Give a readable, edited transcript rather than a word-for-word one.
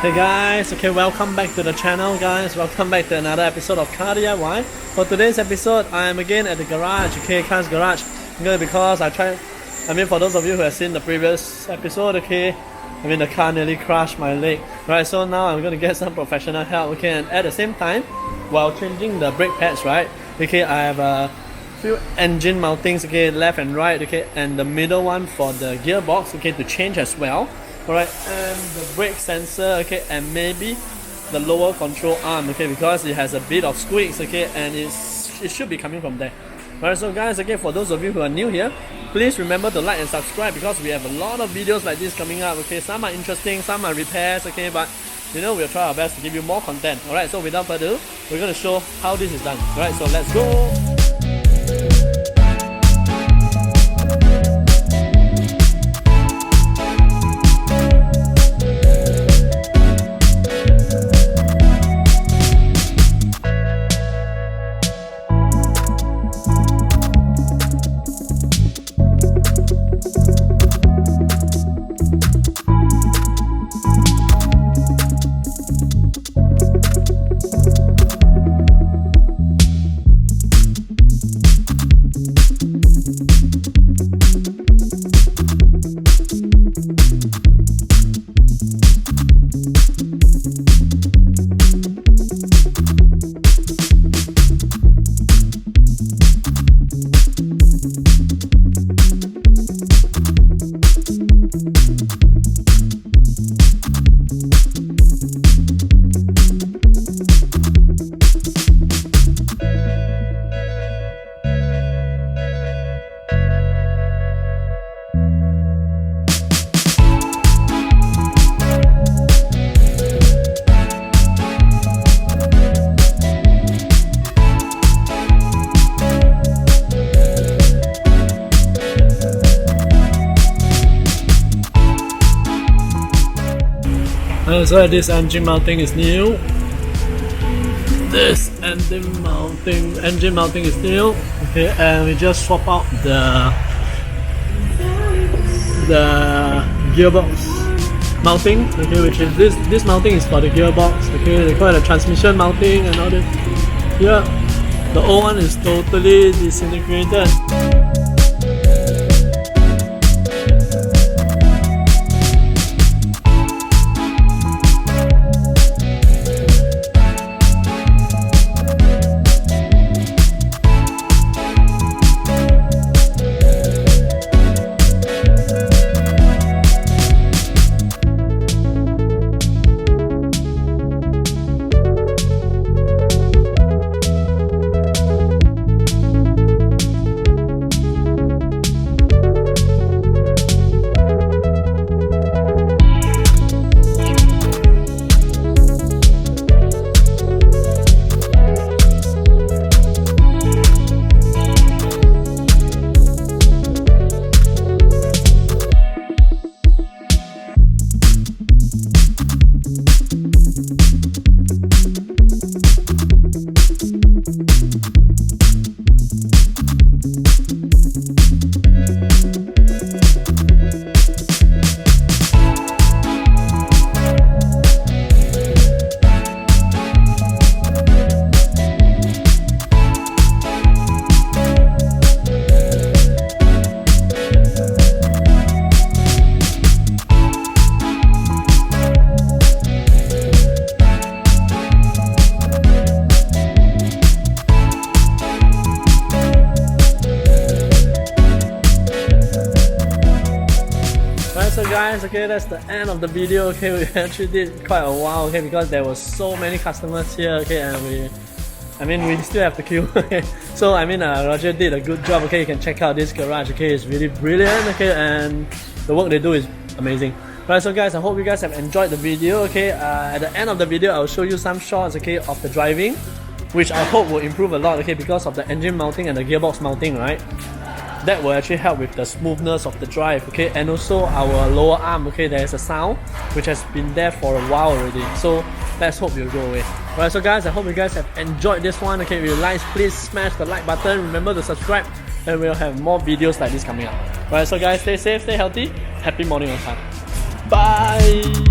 Hey guys, okay, welcome back to the channel guys, welcome back to another episode of Car DIY. For today's episode, I am again at the garage, okay, Cas Garage, okay, because for those of you who have seen the previous episode, okay, the car nearly crushed my leg, right, so now I'm going to get some professional help, okay, and at the same time, while changing the brake pads, right, okay, I have a few engine mountings, okay, left and right, okay, and the middle one for the gearbox, okay, to change as well. Alright, and the brake sensor, okay, and maybe the lower control arm, okay, because it has a bit of squeaks, okay, and it should be coming from there. Alright, so guys, okay, for those of you who are new here, please remember to like and subscribe because we have a lot of videos like this coming up, okay. Some are interesting, some are repairs, okay, but we'll try our best to give you more content. Alright, so without further ado, we're going to show how this is done. Alright, so let's go! So this engine mounting is new. This engine mounting is new. Okay, and we just swap out the gearbox mounting. Okay, which is this mounting is for the gearbox. Okay, they call it a transmission mounting and all this. Yeah, the old one is totally disintegrated. So guys, okay, that's the end of the video. Okay, we actually did quite a while, okay, because there was so many customers here, okay, and we still have to queue. Okay, so Roger did a good job. Okay, you can check out this garage. Okay, it's really brilliant. Okay, and the work they do is amazing. Right, so guys, I hope you guys have enjoyed the video. Okay, at the end of the video, I'll show you some shots, okay, of the driving, which I hope will improve a lot. Okay, because of the engine mounting and the gearbox mounting, right? That will actually help with the smoothness of the drive, okay, and also our lower arm, okay, there's a sound which has been there for a while already, so let's hope you'll go away. Alright, so guys, I hope you guys have enjoyed this one. Okay, if you like, please smash the like button, remember to subscribe, and we'll have more videos like this coming up. Alright, so guys, stay safe, stay healthy, happy morning on time. Bye!